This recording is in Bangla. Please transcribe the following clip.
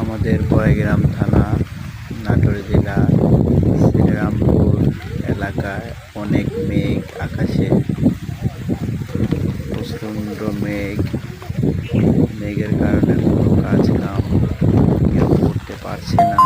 আমাদের বড়াইগ্রাম থানা, নাটোর জেলা, শ্রীরামপুর এলাকায় অনেক মেঘ আকাশে, প্রচণ্ড মেঘ। মেঘের কারণে কোনো কাজ কাম কেউ করতে পারছে না।